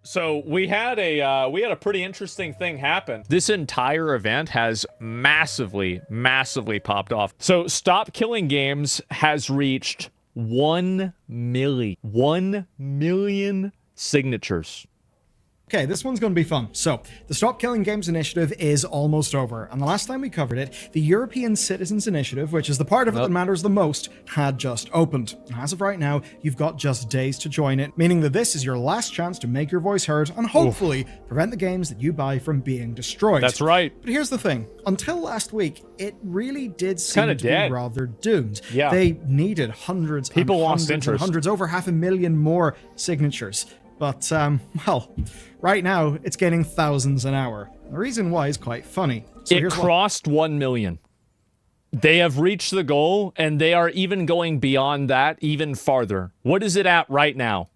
So we had a pretty interesting thing happen. This entire event has massively popped off. So Stop Killing Games has reached 1 million signatures. Okay, this one's going to be fun. So, the Stop Killing Games initiative is almost over, and the last time we covered it, the European Citizens Initiative, which is the part of it that matters the most, had just opened. And as of right now, you've got just days to join it, meaning that this is your last chance to make your voice heard and hopefully prevent the games that you buy from being destroyed. That's right. But here's the thing. Until last week, it really did seem to be rather doomed. Yeah. They needed hundreds and hundreds, over 500,000 more signatures. But, well, right now, it's getting thousands an hour. The reason why is quite funny. So it crossed 1 million. They have reached the goal, and they are even going beyond that even farther. What is it at right now?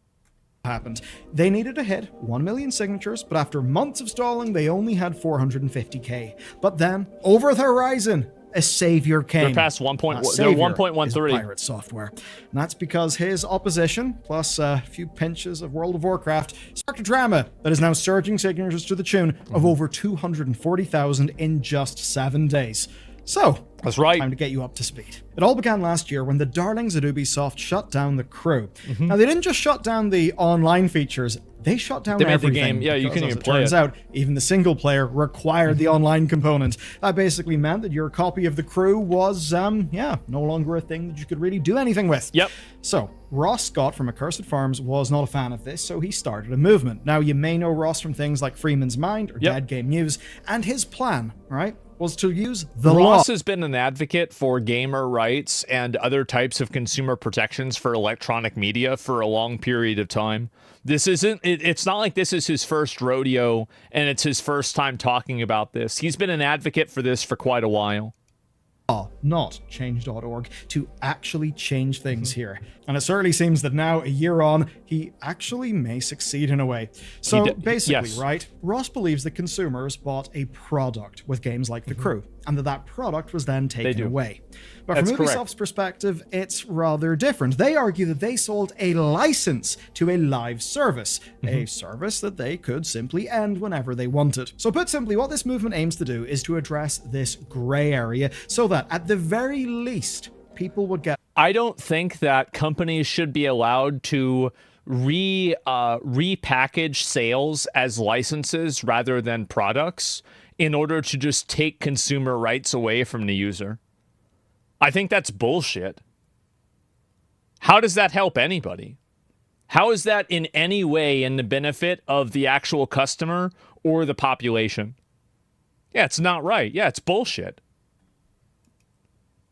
Happened. They needed to hit 1 million signatures, but after months of stalling, they only had 450k. But then, over the horizon, a savior came. They're past 1.13. Pirate software. And that's because his opposition, plus a few pinches of World of Warcraft, sparked a drama that is now surging signatures to the tune of over 240,000 in just 7 days. So, that's right. Time to get you up to speed. It all began last year when the darlings at Ubisoft shut down The Crew. Now, they didn't just shut down the online features, they shut down everything. The game. Yeah, you can even play it. Turns out, even the single player required the online component. That basically meant that your copy of The Crew was, no longer a thing that you could really do anything with. Yep. So, Ross Scott from Accursed Farms was not a fan of this, so he started a movement. Now, you may know Ross from things like Freeman's Mind or Dead Game News, and his plan, right, was to use the law. Ross has been an advocate for gamer rights and other types of consumer protections for electronic media for a long period of time. This isn't, it's not like this is his first rodeo and it's his first time talking about this. He's been an advocate for this for quite a while. Not change.org to actually change things here. And it certainly seems that now, a year on, he actually may succeed in a way. So basically, right, Ross believes that consumers bought a product with games like The Crew, and that product was then taken away. But from Ubisoft's perspective, it's rather different. They argue that they sold a license to a live service, a service that they could simply end whenever they wanted. So put simply, what this movement aims to do is to address this gray area so that at the very least, people would get... I don't think that companies should be allowed to repackage sales as licenses rather than products in order to just take consumer rights away from the user. I think that's bullshit. How does that help anybody? How is that in any way in the benefit of the actual customer or the population? Yeah, it's not right. Yeah, it's bullshit.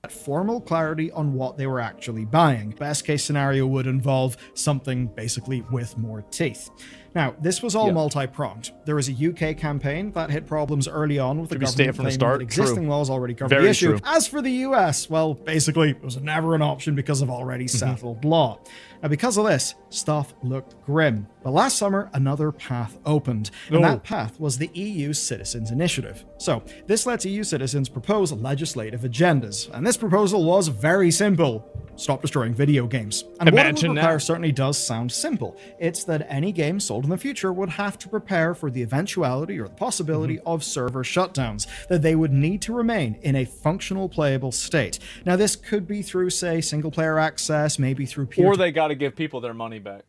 Formal clarity on what they were actually buying. Best case scenario would involve something basically with more teeth. Now, this was all multi-pronged. There was a UK campaign that hit problems early on with the government claiming that existing laws already covered the issue. As for the US, well, basically, it was never an option because of already settled law. Now, because of this, stuff looked grim. But last summer, another path opened, and that path was the EU Citizens Initiative. So, this lets EU citizens propose legislative agendas, and this proposal was very simple. Stop destroying video games. And what it would require certainly does sound simple. It's that any game sold in the future would have to prepare for the eventuality or the possibility of server shutdowns, that they would need to remain in a functional, playable state. Now, this could be through, say, single-player access, maybe through peer... Or they got to give people their money back.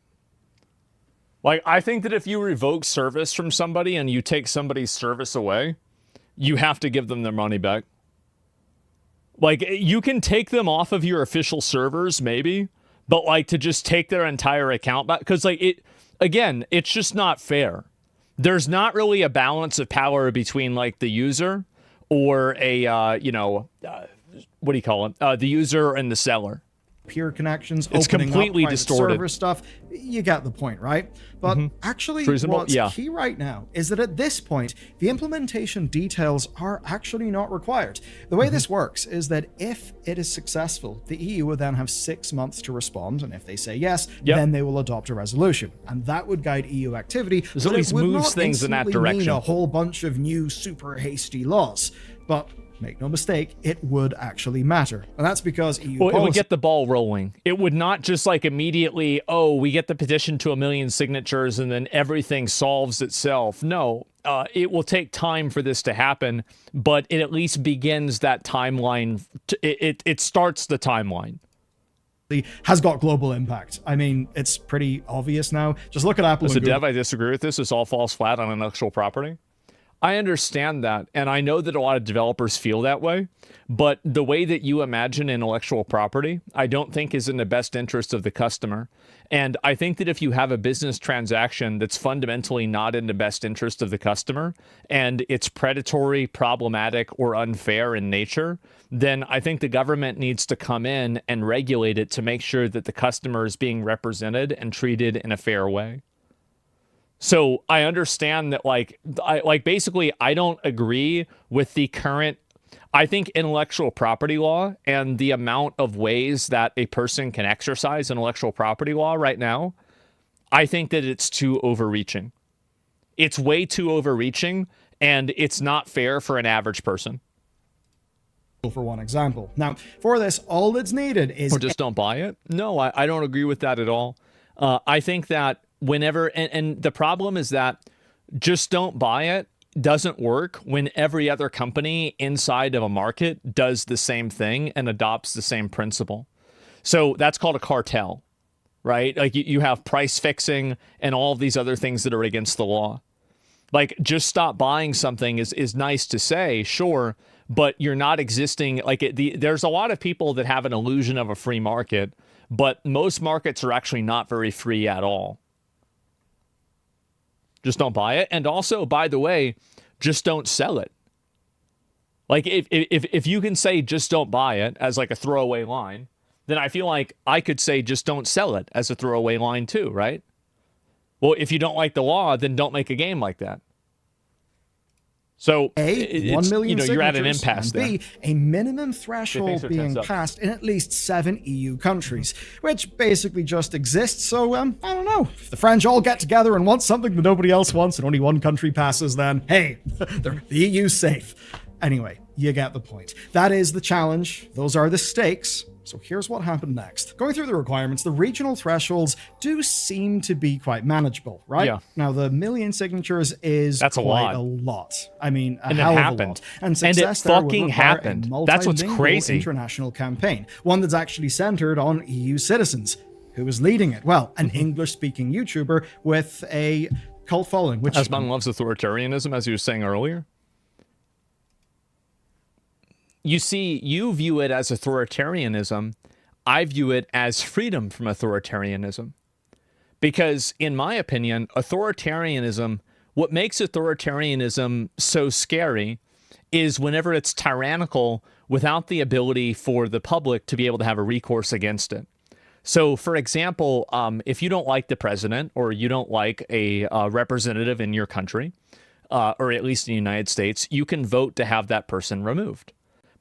Like, I think that if you revoke service from somebody and you take somebody's service away, you have to give them their money back. Like, you can take them off of your official servers, maybe, but, like, to just take their entire account back, because, like, again, it's just not fair. There's not really a balance of power between, like, the user or a, what do you call it? The user and the seller. Peer connections, it's completely distorted. Server stuff. You get the point, right? But actually, what's key right now is that at this point, the implementation details are actually not required. The way this works is that if it is successful, the EU will then have 6 months to respond, and if they say yes, then they will adopt a resolution, and that would guide EU activity. So at least moves things in that direction. Mean a whole bunch of new super hasty laws, but make no mistake, it would actually matter. And that's because EU Well, policy... it would get the ball rolling. It would not just like immediately, oh, we get the petition to 1 million signatures and then everything solves itself. No, it will take time for this to happen, but it at least begins that timeline. It starts the timeline. Has got global impact. I mean, it's pretty obvious now. Just look at Apple As and a Google. dev, I disagree with this. This all falls flat on intellectual property. I understand that, and I know that a lot of developers feel that way, but the way that you imagine intellectual property, I don't think is in the best interest of the customer. And I think that if you have a business transaction that's fundamentally not in the best interest of the customer, and it's predatory, problematic, or unfair in nature, then I think the government needs to come in and regulate it to make sure that the customer is being represented and treated in a fair way. So I understand that, basically, I don't agree with the current. I think intellectual property law and the amount of ways that a person can exercise intellectual property law right now, I think that it's too overreaching. It's way too overreaching, and it's not fair for an average person. For one example. Now, for this, all that's needed is... Or just don't buy it? No, I don't agree with that at all. I think that whenever, and the problem is that just don't buy it doesn't work when every other company inside of a market does the same thing and adopts the same principle. So that's called a cartel, right? Like you have price fixing and all of these other things that are against the law. Like, just stop buying something is nice to say, sure, but you're not existing. Like, there's a lot of people that have an illusion of a free market, but most markets are actually not very free at all. Just don't buy it. And also, by the way, just don't sell it. Like, if you can say just don't buy it as like a throwaway line, then I feel like I could say just don't sell it as a throwaway line too, right? Well, if you don't like the law, then don't make a game like that. So, 1 million you're at an signatures, impasse and there. B, a minimum threshold being passed in at least 7 EU countries, which basically just exists. So, I don't know. If the French all get together and want something that nobody else wants and only one country passes, then, hey, the EU's safe. Anyway, you get the point. That is the challenge. Those are the stakes. So here's what happened next. Going through the requirements, the regional thresholds do seem to be quite manageable, right? Yeah. Now, the 1 million signatures is That's quite a lot. I mean, a And hell it of a happened. lot. And success it there would fucking require happened. a That's what's multilingual crazy. international campaign, one that's actually centered on EU citizens. Who was leading it? Well, an English-speaking YouTuber with a cult following, which... Asmongold loves authoritarianism, as you were saying earlier. You see, you view it as authoritarianism. I view it as freedom from authoritarianism. Because, in my opinion, authoritarianism, what makes authoritarianism so scary is whenever it's tyrannical without the ability for the public to be able to have a recourse against it. So, for example, if you don't like the president or you don't like a representative in your country, or at least in the United States, you can vote to have that person removed.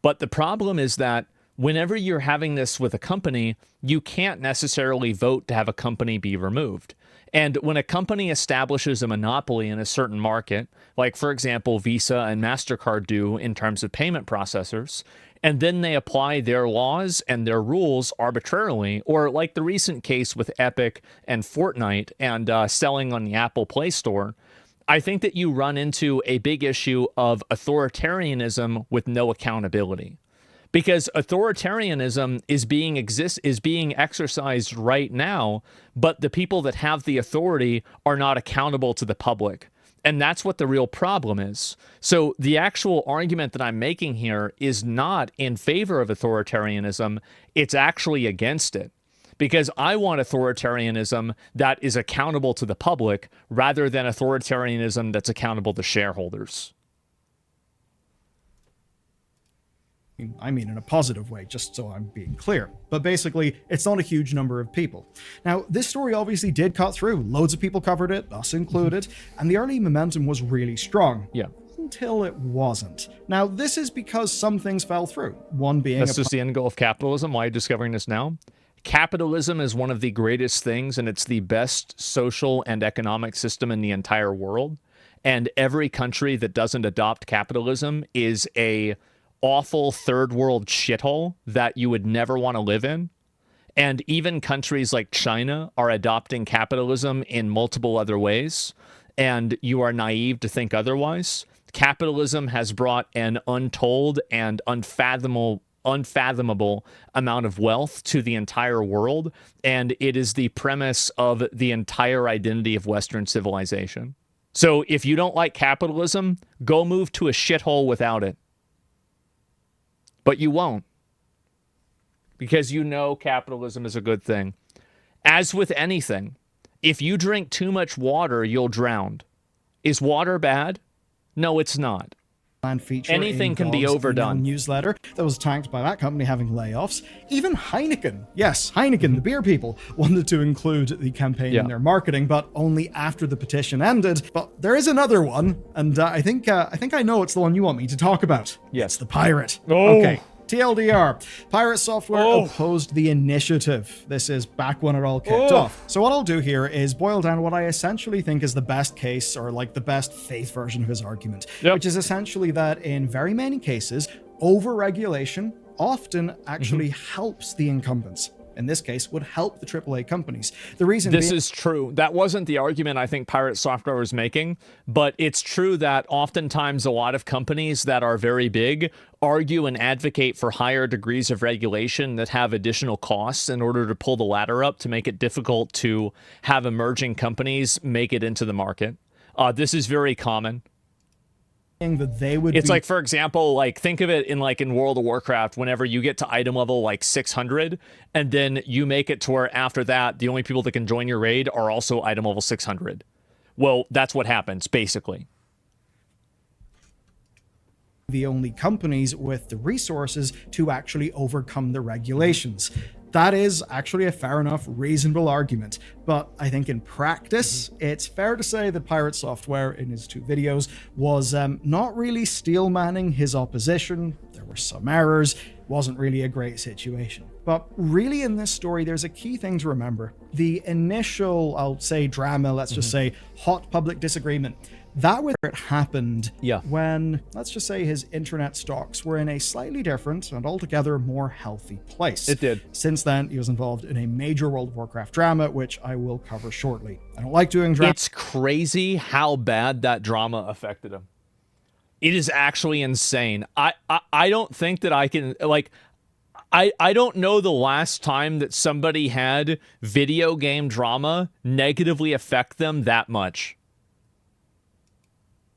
But the problem is that whenever you're having this with a company, you can't necessarily vote to have a company be removed. And when a company establishes a monopoly in a certain market, like, for example, Visa and MasterCard do in terms of payment processors, and then they apply their laws and their rules arbitrarily, or like the recent case with Epic and Fortnite and selling on the Apple Play Store, I think that you run into a big issue of authoritarianism with no accountability. Because authoritarianism is being exercised right now, but the people that have the authority are not accountable to the public. And that's what the real problem is. So the actual argument that I'm making here is not in favor of authoritarianism, it's actually against it. Because I want authoritarianism that is accountable to the public rather than authoritarianism that's accountable to shareholders. I mean in a positive way, just so I'm being clear. But basically, it's not a huge number of people. Now, this story obviously did cut through. Loads of people covered it, us included, and the early momentum was really strong. Yeah. Until it wasn't. Now, this is because some things fell through. One being... That's just the end goal of capitalism. Why are you discovering this now? Capitalism is one of the greatest things, and it's the best social and economic system in the entire world. And every country that doesn't adopt capitalism is a awful third world shithole that you would never want to live in. And even countries like China are adopting capitalism in multiple other ways, and you are naive to think otherwise. Capitalism has brought an untold and unfathomable amount of wealth to the entire world, and it is the premise of the entire identity of Western civilization. So if you don't like capitalism, go move to a shithole without it. But you won't, because you know capitalism is a good thing. As with anything, if you drink too much water, you'll drown. Is water bad? No, it's not. Feature anything can be God's overdone. Newsletter that was tanked by that company having layoffs. Even Heineken, yes, Heineken, the beer people, wanted to include the campaign in their marketing, but only after the petition ended. But there is another one, and I think I know it's the one you want me to talk about. Yes, it's the pirate. Oh. Okay. TLDR, Pirate Software opposed the initiative. This is back when it all kicked off. So what I'll do here is boil down what I essentially think is the best case, or like the best faith version of his argument, which is essentially that in very many cases, over-regulation often actually helps the incumbents. In this case, would help the AAA companies. The reason this is true. That wasn't the argument I think Pirate Software was making, but it's true that oftentimes a lot of companies that are very big argue and advocate for higher degrees of regulation that have additional costs in order to pull the ladder up to make it difficult to have emerging companies make it into the market. This is very common. That they would it's like, for example, like think of it in World of Warcraft, whenever you get to item level like 600 and then you make it to where after that the only people that can join your raid are also item level 600. Well, that's what happens basically. The only companies with the resources to actually overcome the regulations. That is actually a fair enough, reasonable argument. But I think in practice, it's fair to say that Pirate Software, in his 2 videos, was not really steel-manning his opposition. There were some errors. Wasn't really a great situation. But really in this story, there's a key thing to remember. The initial, I'll say drama, let's just say hot public disagreement, that was where it happened when, let's just say, his internet stocks were in a slightly different and altogether more healthy place. It did. Since then, he was involved in a major World of Warcraft drama, which I will cover shortly. I don't like doing drama. It's crazy how bad that drama affected him. It is actually insane. I don't think that I can, like, I don't know the last time that somebody had video game drama negatively affect them that much.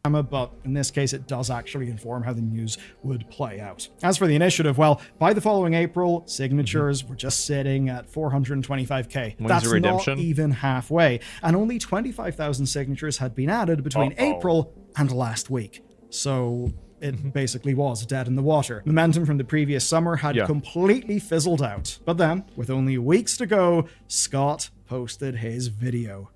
But in this case, it does actually inform how the news would play out. As for the initiative, well, by the following April, signatures were just sitting at 425k. That's not even halfway, and only 25,000 signatures had been added between April and last week. So it basically was dead in the water. Momentum from the previous summer had completely fizzled out. But then, with only weeks to go, Scott posted his video.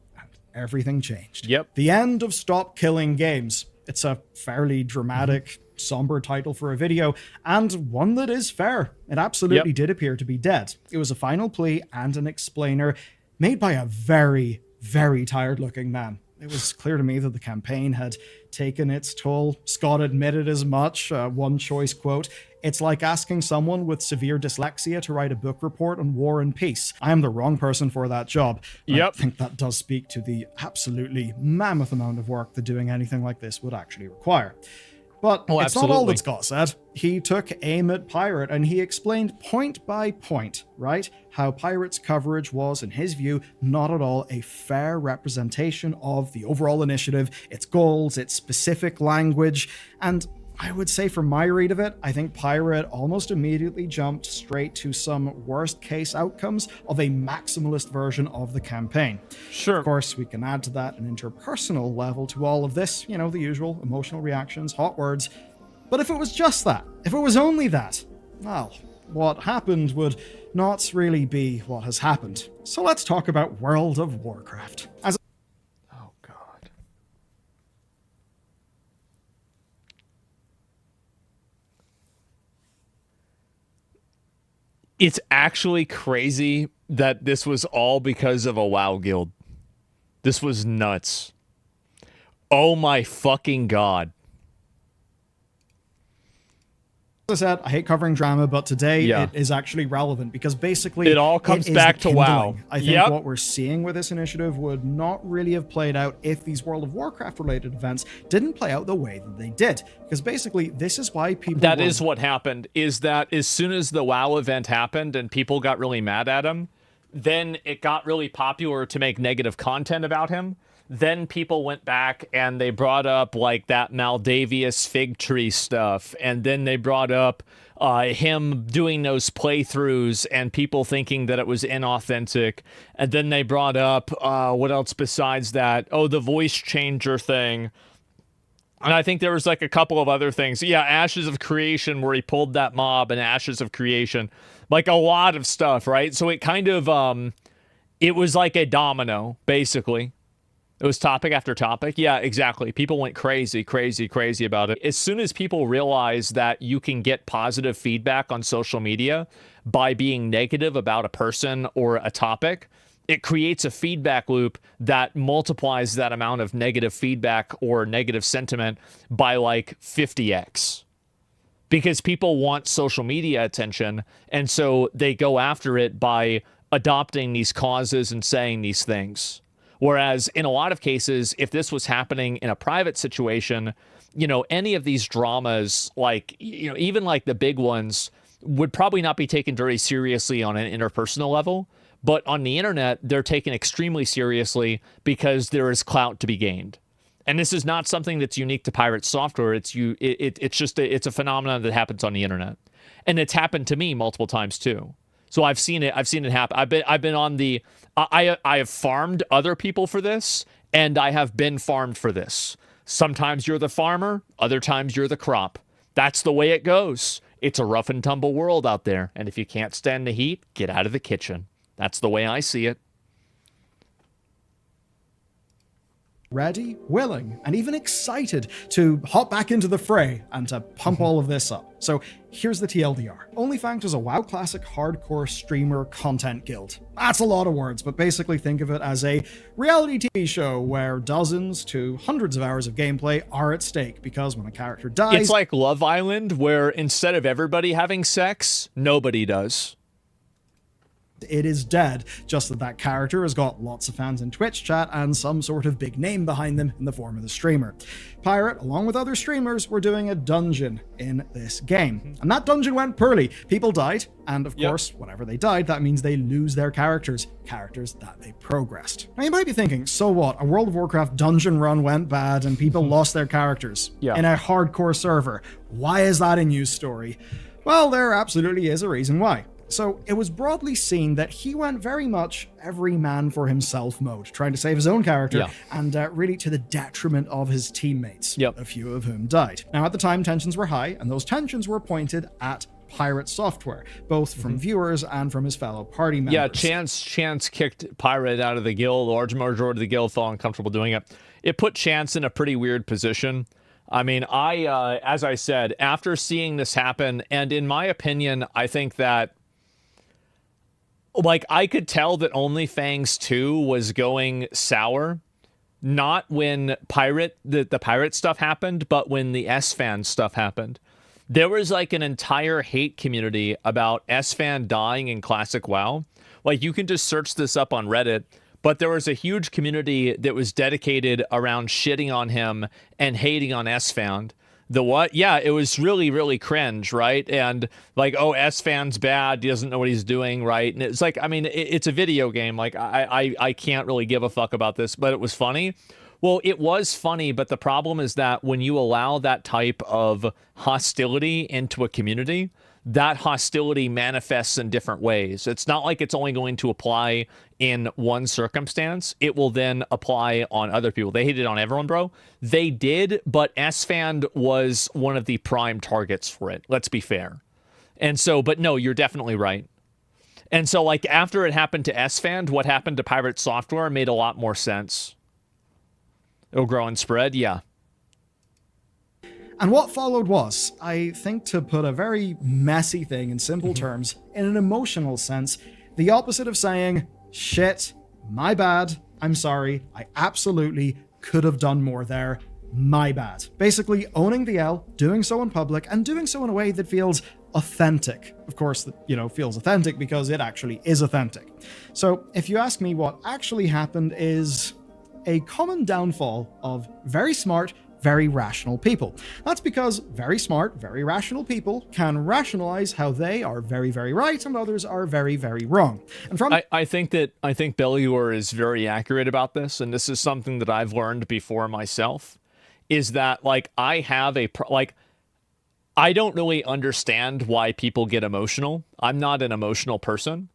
Everything changed. The end of Stop Killing Games. It's a fairly dramatic, somber title for a video, and one that is fair. It absolutely did appear to be dead. It was a final plea and an explainer made by a very, very tired-looking man. It was clear to me that the campaign had taken its toll. Scott admitted as much. One choice quote, "It's like asking someone with severe dyslexia to write a book report on war and peace. I am the wrong person for that job." I think that does speak to the absolutely mammoth amount of work that doing anything like this would actually require. But it's not all that Scott said. He took aim at Pirate and he explained point by point, right, how Pirate's coverage was, in his view, not at all a fair representation of the overall initiative, its goals, its specific language, and I would say from my read of it, I think Pirate almost immediately jumped straight to some worst case outcomes of a maximalist version of the campaign. Of course, we can add to that an interpersonal level to all of this, you know, the usual emotional reactions, hot words. But if it was just that, if it was only that, well, what happened would not really be what has happened. So let's talk about World of Warcraft. It's actually crazy that this was all because of a WoW guild. This was nuts. Oh my fucking god. As I said, I hate covering drama, but today Yeah. it is actually relevant because basically It all comes is back the to WoW. kindling. I think what we're seeing with this initiative would not really have played out if these World of Warcraft related events didn't play out the way that they did. Because basically, this is why people. That is what happened, is that as soon as the WoW event happened and people got really mad at him, then it got really popular to make negative content about him. Then people went back and they brought up like that Maldavius fig tree stuff. And then they brought up him doing those playthroughs and people thinking that it was inauthentic. And then they brought up what else besides that? Oh, the voice changer thing. And I think there was like a couple of other things. Yeah, Ashes of Creation, where he pulled that mob, and Ashes of Creation. Like a lot of stuff, right? So it kind of, it was like a domino, basically. It was topic after topic. Yeah, exactly. People went crazy about it. As soon as people realize that you can get positive feedback on social media by being negative about a person or a topic, it creates a feedback loop that multiplies that amount of negative feedback or negative sentiment by like 50x. Because people want social media attention, and so they go after it by adopting these causes and saying these things. Whereas in a lot of cases, if this was happening in a private situation, you know, any of these dramas, like, you know, even like the big ones, would probably not be taken very seriously on an interpersonal level. But on the internet, they're taken extremely seriously because there is clout to be gained. And this is not something that's unique to Pirate Software. It's a phenomenon that happens on the internet. And it's happened to me multiple times too. So I've seen it happen. I've been on the I have farmed other people for this, and I have been farmed for this. Sometimes you're the farmer, other times you're the crop. That's the way it goes. It's a rough and tumble world out there, and if you can't stand the heat, get out of the kitchen. That's the way I see it. Ready, willing, and even excited to hop back into the fray and to pump all of this up. So here's the TLDR. OnlyFanked is a WoW Classic hardcore streamer content guild. That's a lot of words, but basically think of it as a reality TV show where dozens to hundreds of hours of gameplay are at stake because when a character dies... It's like Love Island, where instead of everybody having sex, nobody does. It is dead, just that that character has got lots of fans in Twitch chat and some sort of big name behind them in the form of the streamer. Pirate, along with other streamers, were doing a dungeon in this game. And that dungeon went poorly. People died, and of course, whenever they died, that means they lose their characters that they progressed. Now you might be thinking, so what? A World of Warcraft dungeon run went bad and people lost their characters in a hardcore server. Why is that a news story? Well, there absolutely is a reason why. So it was broadly seen that he went very much every man for himself mode, trying to save his own character and really to the detriment of his teammates, a few of whom died. Now at the time tensions were high, and those tensions were pointed at Pirate Software, both from viewers and from his fellow party members. Yeah, Chance kicked Pirate out of the guild. The large majority of the guild felt uncomfortable doing it. It put Chance in a pretty weird position. I mean, as I said, after seeing this happen, and in my opinion, I think that like, I could tell that OnlyFangs 2 was going sour, not when the pirate stuff happened, but when the S-Fan stuff happened. There was like an entire hate community about S-Fan dying in Classic WoW. Like, you can just search this up on Reddit, but there was a huge community that was dedicated around shitting on him and hating on S-Fan. The what? Yeah, it was really, really cringe, right? And like, oh, S-Fan's bad. He doesn't know what he's doing, right? And it's like, I mean, it's a video game. Like, I can't really give a fuck about this, but it was funny. Well, it was funny, but the problem is that when you allow that type of hostility into a community, that hostility manifests in different ways. It's not like it's only going to apply in one circumstance. It will then apply on other people. They hated on everyone, bro. They did, but S-Fan was one of the prime targets for it. Let's be fair. And so, but no, you're definitely right. And so, like, after it happened to S-Fan, what happened to Pirate Software made a lot more sense. It'll grow and spread, yeah. And what followed was, I think, to put a very messy thing in simple terms, in an emotional sense, the opposite of saying, shit, my bad, I'm sorry, I absolutely could have done more there, my bad. Basically, owning the L, doing so in public, and doing so in a way that feels authentic. Of course, that, feels authentic because it actually is authentic. So, if you ask me, what actually happened is a common downfall of very smart, very rational people. That's because very smart, very rational people can rationalize how they are very, very right and others are very, very wrong. And I think Belluar is very accurate about this, and this is something that I've learned before myself, is that I have I don't really understand why people get emotional. I'm not an emotional person,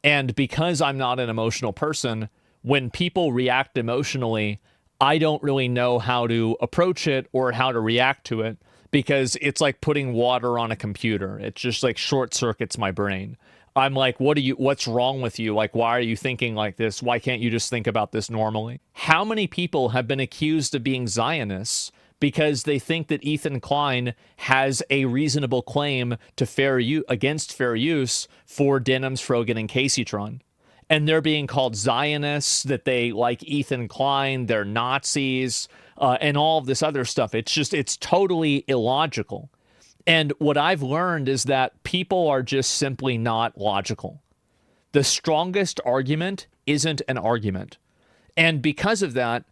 and because I'm not an emotional person, when people react emotionally, I don't really know how to approach it or how to react to it, because it's like putting water on a computer. It just short circuits my brain. I'm like, what's wrong with you? Why are you thinking like this? Why can't you just think about this normally? How many people have been accused of being Zionists because they think that Ethan Klein has a reasonable claim to against fair use for Denham's, Frogan, and Caseytron? And they're being called Zionists, that they like Ethan Klein, they're Nazis, and all of this other stuff. It's totally illogical. And what I've learned is that people are just simply not logical. The strongest argument isn't an argument. And because of that,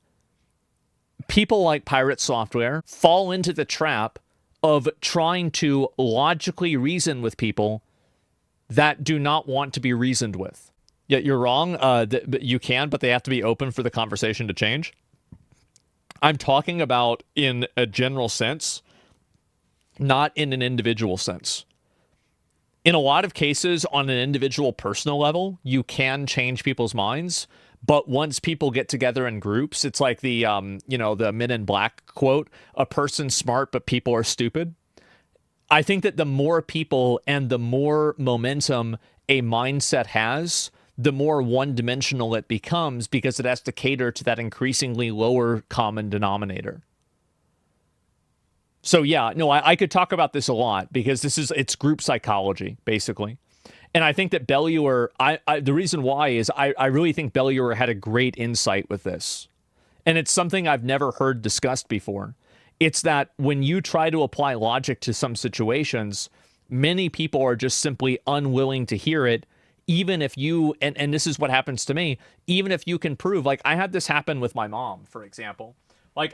people like Pirate Software fall into the trap of trying to logically reason with people that do not want to be reasoned with. Yet you're wrong. You can, but they have to be open for the conversation to change. I'm talking about in a general sense, not in an individual sense. In a lot of cases, on an individual personal level, you can change people's minds. But once people get together in groups, it's like the Men in Black quote, "A person's smart, but people are stupid." I think that the more people and the more momentum a mindset has, the more one-dimensional it becomes, because it has to cater to that increasingly lower common denominator. So yeah, no, I could talk about this a lot, because it's group psychology, basically. And I think that Belluar, the reason why is I really think Belluar had a great insight with this. And it's something I've never heard discussed before. It's that when you try to apply logic to some situations, many people are just simply unwilling to hear it, even if you, and this is what happens to me, even if you can prove, I had this happen with my mom, for example.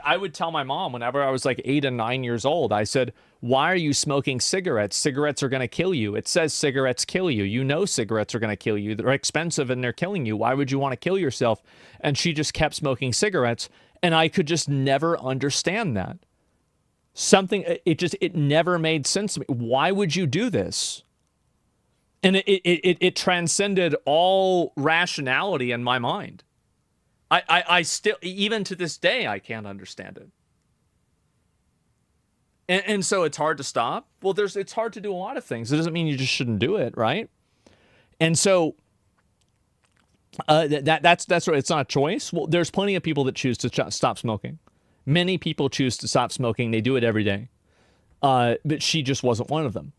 I would tell my mom whenever I was 8 and 9 years old, I said, "Why are you smoking cigarettes? Cigarettes are going to kill you. It says cigarettes kill you. You know cigarettes are going to kill you. They're expensive and they're killing you. Why would you want to kill yourself?" And she just kept smoking cigarettes, and I could just never understand that. It never made sense to me. Why would you do this? And it transcended all rationality in my mind. I still, even to this day, I can't understand it. And so it's hard to stop. Well, it's hard to do a lot of things. It doesn't mean you just shouldn't do it, right? And so that's right. It's not a choice. Well, there's plenty of people that choose to stop smoking. Many people choose to stop smoking. They do it every day. But she just wasn't one of them.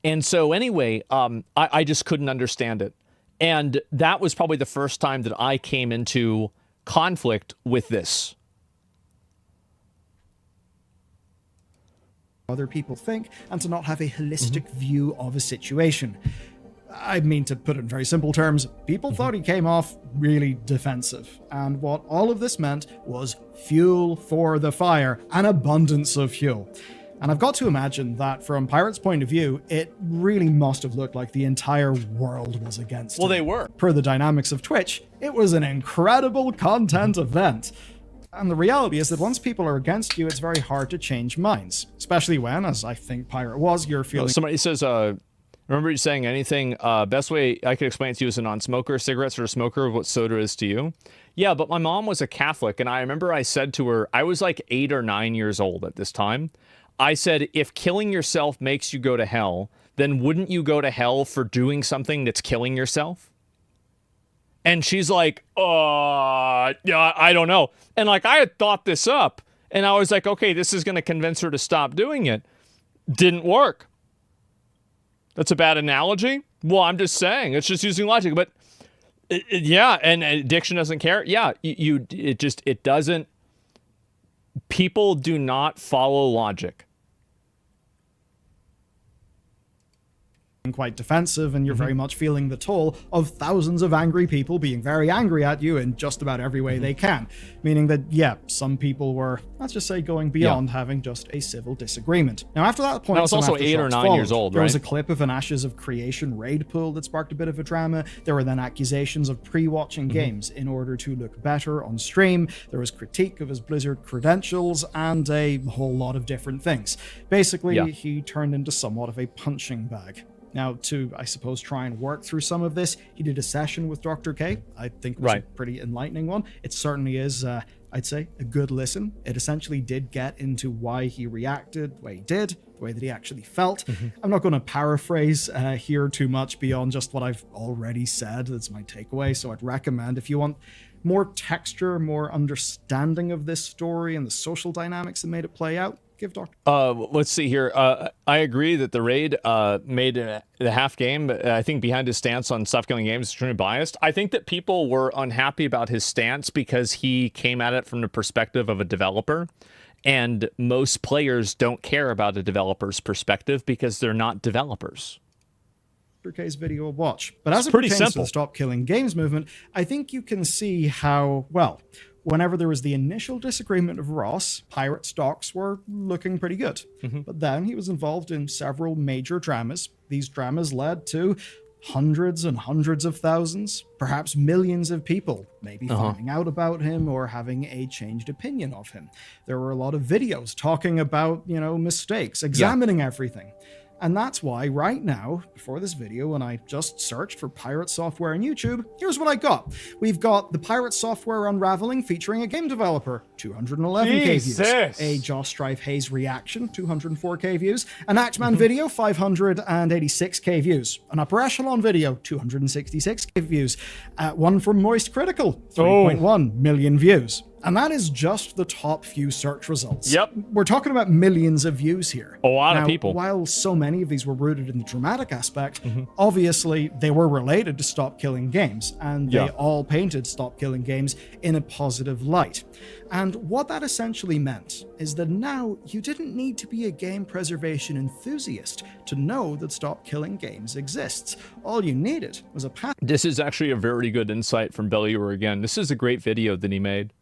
And so anyway, I just couldn't understand it. And that was probably the first time that I came into conflict with this. Other people think, and to not have a holistic view of a situation. I mean, to put it in very simple terms, people thought he came off really defensive. And what all of this meant was fuel for the fire, an abundance of fuel. And I've got to imagine that from Pirate's point of view, it really must have looked like the entire world was against him. Well, they were. Per the dynamics of Twitch, it was an incredible content event. And the reality is that once people are against you, it's very hard to change minds. Especially when, as I think Pirate was, you're feeling... Somebody says, remember you saying anything, best way I could explain it to you as a non-smoker, cigarettes are a smoker, what soda is to you. Yeah, but my mom was a Catholic, and I remember I said to her, I was 8 or 9 years old at this time. I said, if killing yourself makes you go to hell, then wouldn't you go to hell for doing something that's killing yourself? And she's like, yeah, I don't know. And I had thought this up, and I was like, okay, this is going to convince her to stop doing it. Didn't work. That's a bad analogy. Well, I'm just saying, it's just using logic. But yeah, and addiction doesn't care. Yeah, it doesn't. People do not follow logic. Quite defensive, and you're very much feeling the toll of thousands of angry people being very angry at you in just about every way they can. Meaning that, yeah, some people were, let's just say, going beyond having just a civil disagreement. Now, after that point, Now, it's also 8 or 9 years old, There was a right? clip of an Ashes of Creation raid pool that sparked a bit of a drama. There were then accusations of pre-watching games in order to look better on stream. There was critique of his Blizzard credentials and a whole lot of different things. Basically, he turned into somewhat of a punching bag. Now, to, I suppose, try and work through some of this, he did a session with Dr. K. I think it was a pretty enlightening one. It certainly is, I'd say, a good listen. It essentially did get into why he reacted the way he did, the way that he actually felt. I'm not going to paraphrase here too much beyond just what I've already said. That's my takeaway. So I'd recommend, if you want more texture, more understanding of this story and the social dynamics that made it play out, give Dr. Let's see here. I agree that the raid made the half game, I think, behind his stance on stop killing games is extremely biased. I think that people were unhappy about his stance because he came at it from the perspective of a developer. And most players don't care about a developer's perspective because they're not developers. K's video watch. But as it pretty pertains to simple. the Stop Killing Games movement, I think you can see how, well, whenever there was the initial disagreement of Ross, pirate stocks were looking pretty good. But then he was involved in several major dramas. These dramas led to hundreds and hundreds of thousands, perhaps millions of people maybe finding out about him or having a changed opinion of him. There were a lot of videos talking about, you know, mistakes, examining everything. And that's why right now, before this video, when I just searched for pirate software on YouTube, here's what I got. We've got the pirate software unraveling featuring a game developer, 211k views. A Josh Strife Hayes reaction, 204k views. An Axeman video, 586k views. An Upper Echelon video, 266k views. One from Moist Critical, 3.1 million views. And that is just the top few search results. Yep. We're talking about millions of views here. A lot of people. While so many of these were rooted in the dramatic aspect, obviously they were related to Stop Killing Games, and they all painted Stop Killing Games in a positive light. And what that essentially meant is that now you didn't need to be a game preservation enthusiast to know that Stop Killing Games exists. All you needed was a path. This is actually a very good insight from Belluer again. This is a great video that he made.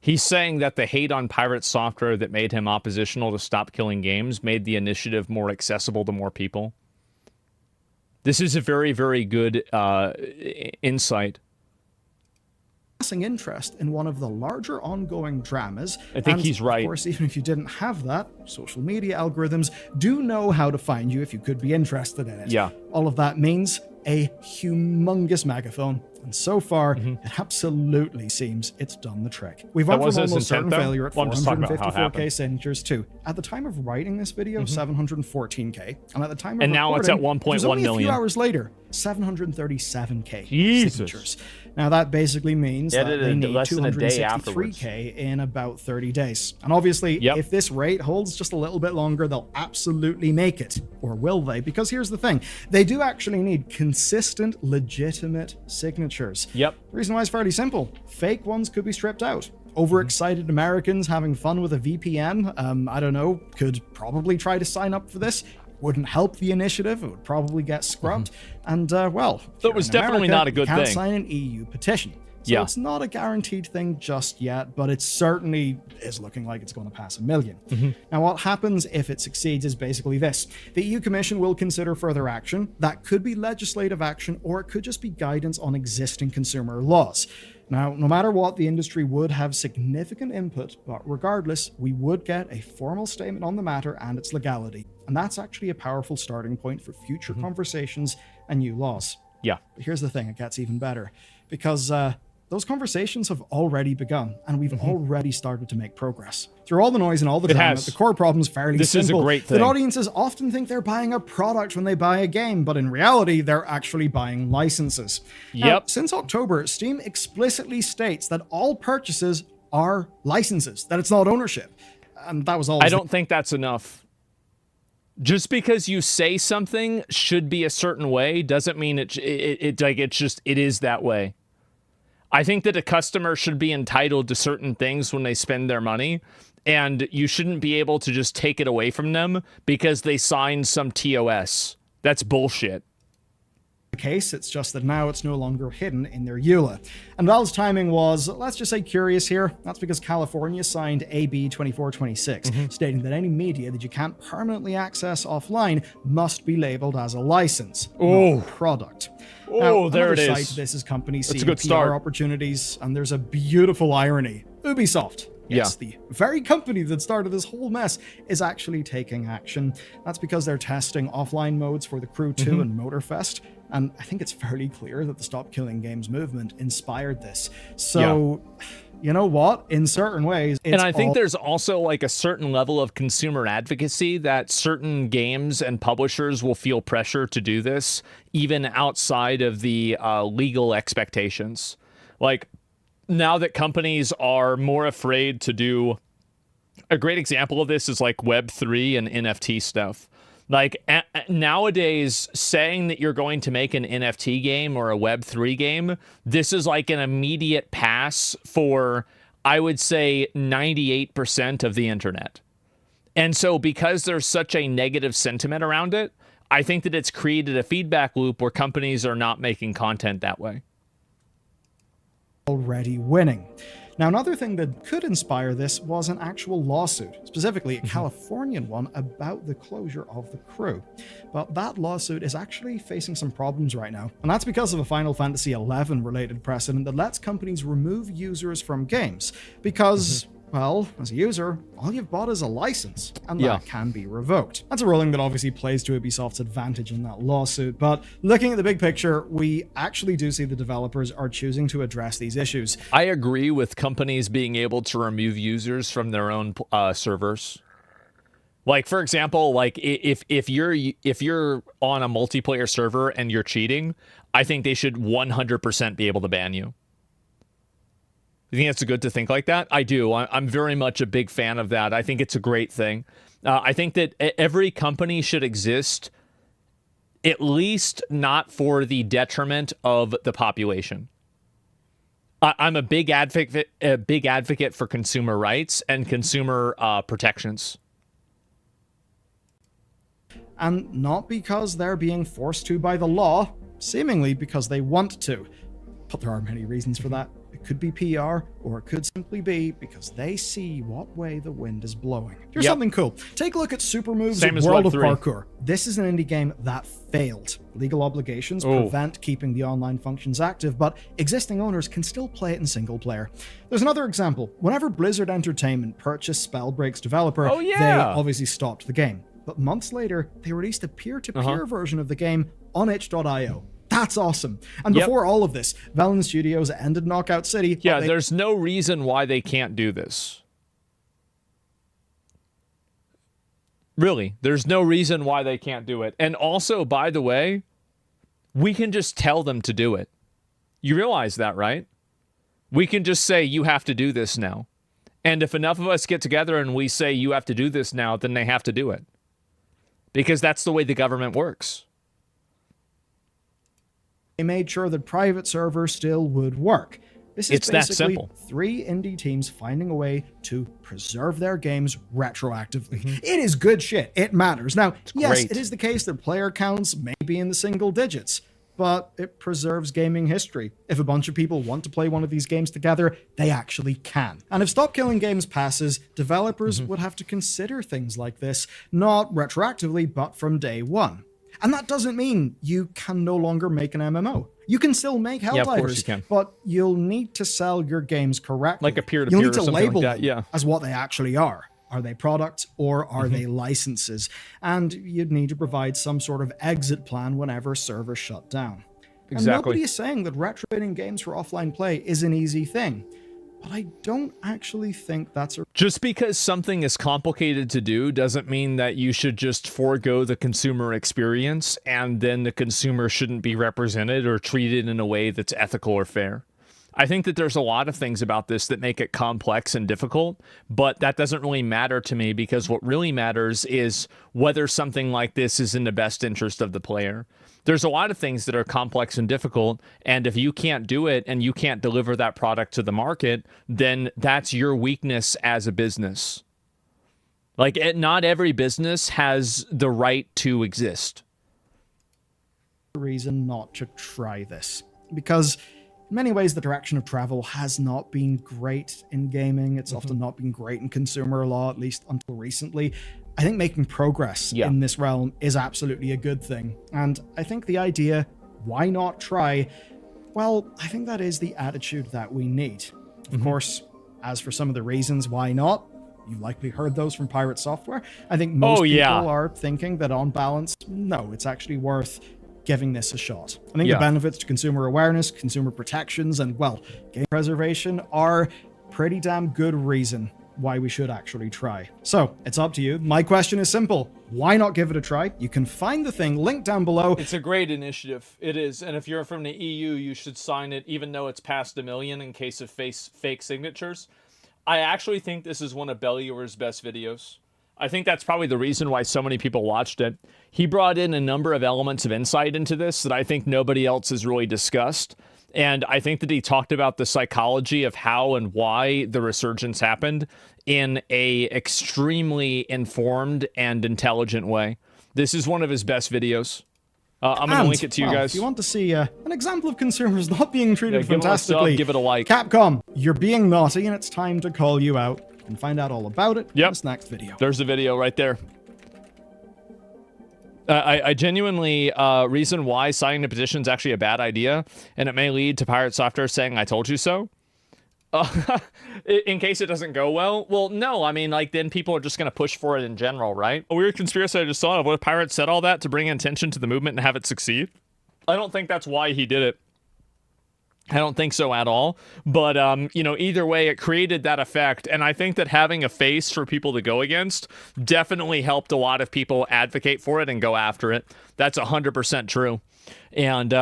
He's saying that the hate on pirate software that made him oppositional to Stop Killing Games made the initiative more accessible to more people. This is a very, very good insight. Interest in one of the larger ongoing dramas. I think he's right. Of course, even if you didn't have that, social media algorithms do know how to find you if you could be interested in it. Yeah. All of that means a humongous megaphone. And so far, it absolutely seems it's done the trick. We've went from almost certain failure at 454k signatures to, at the time of writing this video, 714k. And at the time of now it's at recording, 1.1 it was only million. a few hours later, 737k Jesus. signatures. Now that basically means that they need less than a day afterwards. 263k in about 30 days. And obviously, if this rate holds just a little bit longer, they'll absolutely make it. Or will they? Because here's the thing. They do actually need consistent, legitimate signatures. Yep. The reason why is fairly simple. Fake ones could be stripped out. Overexcited Americans having fun with a VPN, I don't know, could probably try to sign up for this. Wouldn't help the initiative. It would probably get scrubbed. And, well, so it was definitely not a good thing. Can't thing. sign an EU petition. So it's not a guaranteed thing just yet, but it certainly is looking like it's going to pass 1 million. Now, what happens if it succeeds is basically this. The EU Commission will consider further action. That could be legislative action, or it could just be guidance on existing consumer laws. Now, no matter what, the industry would have significant input, but regardless, we would get a formal statement on the matter and its legality. And that's actually a powerful starting point for future conversations and new laws. Yeah. But here's the thing, it gets even better. Because those conversations have already begun, and we've already started to make progress. Through all the noise and all the drama, the core problem is fairly simple. This is a great thing. That audiences often think they're buying a product when they buy a game, but in reality, they're actually buying licenses. Now, since October, Steam explicitly states that all purchases are licenses, that it's not ownership. And that was all. I don't think that's enough. Just because you say something should be a certain way doesn't mean it is that way. I think that a customer should be entitled to certain things when they spend their money, and you shouldn't be able to just take it away from them because they signed some TOS. That's bullshit. Case. It's just that now it's no longer hidden in their EULA. And Valve's timing was, let's just say, curious here. That's because California signed AB 2426, stating that any media that you can't permanently access offline must be labeled as a license, not a product. Oh, there it side is. To this is companies That's seeing a good PR start. opportunities, and there's a beautiful irony. Ubisoft. Yes, Yeah. the very company that started this whole mess is actually taking action. That's because they're testing offline modes for the Crew 2 and Motorfest, and I think it's fairly clear that the Stop Killing Games movement inspired this. So, you know what? In certain ways, it's And I think there's also like a certain level of consumer advocacy that certain games and publishers will feel pressure to do this, even outside of the legal expectations. Like, now that companies are more afraid to do, a great example of this is like Web3 and NFT stuff. Like nowadays, saying that you're going to make an NFT game or a Web3 game, this is like an immediate pass for, I would say, 98% of the internet. And so because there's such a negative sentiment around it, I think that it's created a feedback loop where companies are not making content that way. already winning. Now, another thing that could inspire this was an actual lawsuit, specifically a Californian one about the closure of the Crew. But that lawsuit is actually facing some problems right now, and that's because of a Final Fantasy XI related precedent that lets companies remove users from games because, well, as a user, all you've bought is a license, and that can be revoked. That's a ruling that obviously plays to Ubisoft's advantage in that lawsuit, but looking at the big picture, we actually do see the developers are choosing to address these issues. I agree with companies being able to remove users from their own servers. Like, for example, like if you're on a multiplayer server and you're cheating, I think they should 100% be able to ban you. You think it's good to think like that? I do. I'm very much a big fan of that. I think it's a great thing. I think that every company should exist, at least not for the detriment of the population. I'm a big advocate for consumer rights and consumer protections. And not because they're being forced to by the law, seemingly because they want to. But there are many reasons for that. It could be PR, or it could simply be because they see what way the wind is blowing. Here's something cool. Take a look at Super Moves World of Parkour. This is an indie game that failed. Legal obligations prevent keeping the online functions active, but existing owners can still play it in single player. There's another example. Whenever Blizzard Entertainment purchased Spellbreak's developer, they obviously stopped the game. But months later, they released a peer-to-peer version of the game on itch.io. That's awesome. And before all of this, Valen Studios ended Knockout City. Yeah, there's no reason why they can't do this. Really, there's no reason why they can't do it. And also, by the way, we can just tell them to do it. You realize that, right? We can just say, you have to do this now. And if enough of us get together and we say, you have to do this now, then they have to do it. Because that's the way the government works. They made sure that private servers still would work. This is basically that simple. 3 indie teams finding a way to preserve their games retroactively. It is good shit. It matters. Now, yes, it is the case that player counts may be in the single digits, but it preserves gaming history. If a bunch of people want to play one of these games together, they actually can. And if Stop Killing Games passes, developers would have to consider things like this, not retroactively, but from day one. And that doesn't mean you can no longer make an MMO. You can still make Helldivers, but you'll need to sell your games correctly. Like a peer-to-peer You'll need to or something label like that, them as what they actually are. Are they products or are they licenses? And you'd need to provide some sort of exit plan whenever servers shut down. And nobody is saying that retrofitting games for offline play is an easy thing. But I don't actually think that's a... Just because something is complicated to do doesn't mean that you should just forego the consumer experience and then the consumer shouldn't be represented or treated in a way that's ethical or fair. I think that there's a lot of things about this that make it complex and difficult, but that doesn't really matter to me because what really matters is whether something like this is in the best interest of the player. There's a lot of things that are complex and difficult, and if you can't do it and you can't deliver that product to the market, then that's your weakness as a business. Like, not every business has the right to exist. Reason not to try this, because in many ways the direction of travel has not been great in gaming. It's often not been great in consumer law, at least until recently. I think making progress in this realm is absolutely a good thing, and I think the idea, why not try, well, I think that is the attitude that we need. Of course, as for some of the reasons why not, you likely heard those from Pirate Software. I think most people are thinking that on balance, no, it's actually worth giving this a shot. I think the benefits to consumer awareness, consumer protections, and, well, game preservation are pretty damn good reason why we should actually try. So, it's up to you. My question is simple. Why not give it a try? You can find the thing linked down below. It's a great initiative. It is. And if you're from the EU, you should sign it, even though it's past 1 million in case of fake signatures. I actually think this is one of Belluar's best videos. I think that's probably the reason why so many people watched it. He brought in a number of elements of insight into this that I think nobody else has really discussed. And I think that he talked about the psychology of how and why the resurgence happened in a extremely informed and intelligent way. This is one of his best videos. I'm going to link it to you guys. If you want to see an example of consumers not being treated fantastically, give it a like. Capcom, you're being naughty and it's time to call you out. You can find out all about it in this next video. There's the video right there. I genuinely, reason why signing a petition is actually a bad idea, and it may lead to Pirate Software saying, I told you so. In case it doesn't go well. Well, no, I mean, like, then people are just going to push for it in general, right? A weird conspiracy I just thought of. What if Pirates said all that to bring attention to the movement and have it succeed? I don't think that's why he did it. I don't think so at all. But, either way, it created that effect. And I think that having a face for people to go against definitely helped a lot of people advocate for it and go after it. That's 100% true. And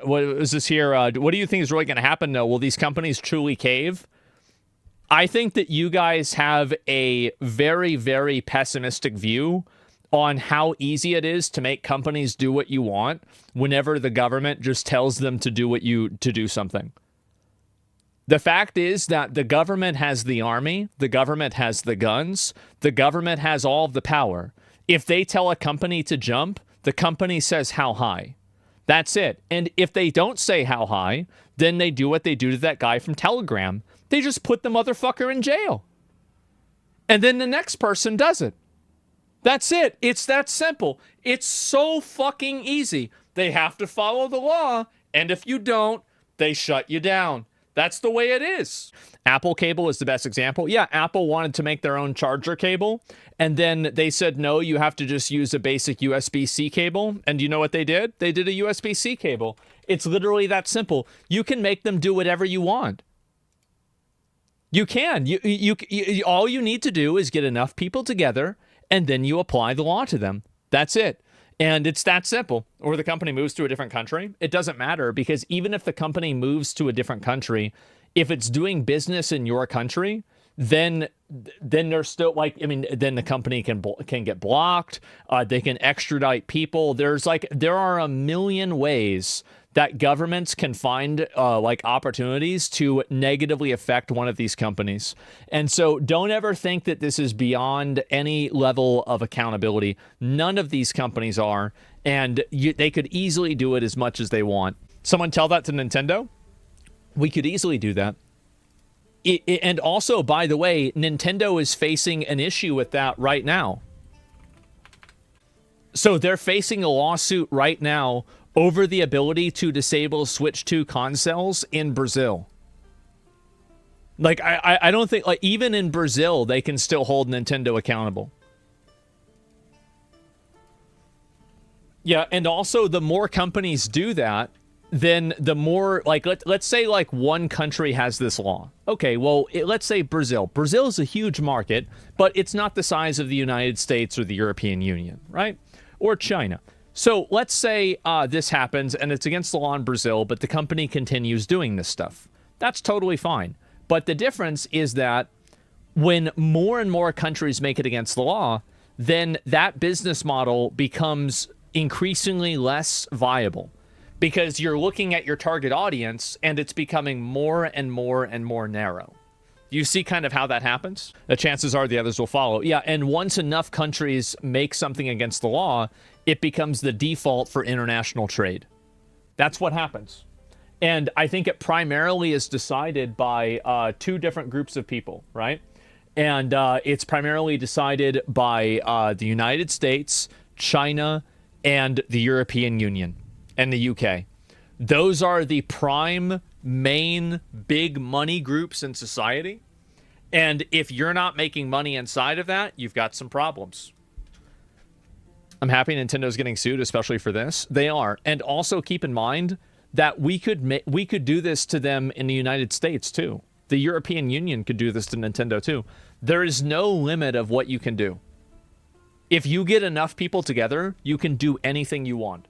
what is this here? What do you think is really going to happen, though? Will these companies truly cave? I think that you guys have a very, very pessimistic view on how easy it is to make companies do what you want whenever the government just tells them to do something. The fact is that the government has the army, the government has the guns, the government has all of the power. If they tell a company to jump, the company says how high. That's it. And if they don't say how high, then they do what they do to that guy from Telegram. They just put the motherfucker in jail. And then the next person does it. That's it. It's that simple. It's so fucking easy. They have to follow the law, and if you don't, they shut you down. That's the way it is. Apple cable is the best example. Yeah, Apple wanted to make their own charger cable, and then they said, no, you have to just use a basic USB-C cable. And you know what they did? They did a USB-C cable. It's literally that simple. You can make them do whatever you want. You can. You all you need to do is get enough people together, and then you apply the law to them. That's it. And it's that simple. Or the company moves to a different country. It doesn't matter, because even if the company moves to a different country, if it's doing business in your country, then they're still then the company can get blocked. They can extradite people. There are a million ways that governments can find opportunities to negatively affect one of these companies. And so don't ever think that this is beyond any level of accountability. None of these companies are, and they could easily do it as much as they want. Someone tell that to Nintendo? We could easily do that. And also, by the way, Nintendo is facing an issue with that right now. So they're facing a lawsuit right now over the ability to disable Switch 2 consoles in Brazil. I don't think, even in Brazil, they can still hold Nintendo accountable. Yeah, and also, the more companies do that, then the more, let's say, one country has this law. Okay, well, let's say Brazil. Brazil is a huge market, but it's not the size of the United States or the European Union, right? Or China. So let's say this happens and it's against the law in Brazil, but the company continues doing this stuff. That's totally fine. But the difference is that when more and more countries make it against the law, then that business model becomes increasingly less viable, because you're looking at your target audience and it's becoming more and more and more narrow. You see kind of how that happens? The chances are the others will follow. Yeah, and once enough countries make something against the law, it becomes the default for international trade. That's what happens. And I think it primarily is decided by two different groups of people, right? And it's primarily decided by the United States, China, and the European Union, and the UK. Those are the prime, main, big money groups in society. And if you're not making money inside of that, you've got some problems. I'm happy Nintendo's getting sued, especially for this. They are. And also keep in mind that we could do this to them in the United States, too. The European Union could do this to Nintendo, too. There is no limit of what you can do. If you get enough people together, you can do anything you want.